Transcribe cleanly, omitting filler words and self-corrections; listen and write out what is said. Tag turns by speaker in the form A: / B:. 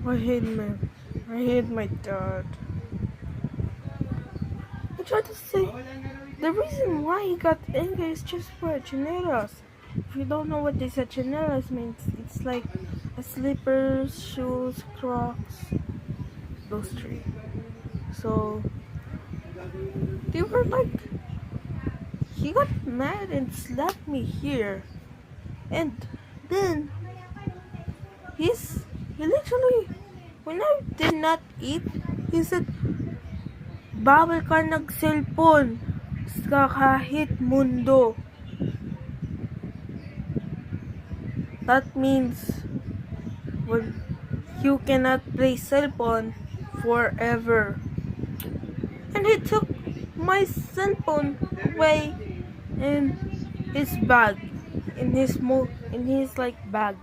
A: I hate my dad. I try to say the reason why he got angry is just for chinelas. If you don't know what these chinelas means, it's like a slippers, shoes, Crocs, those three. So they were like, he got mad and slapped me here, and then he literally, when I did not eat, he said, bawal ka nag-cellphone sa kahit mundo. That means, well, you cannot play cellphone forever. And he took my cellphone away in his bag, in his like bag.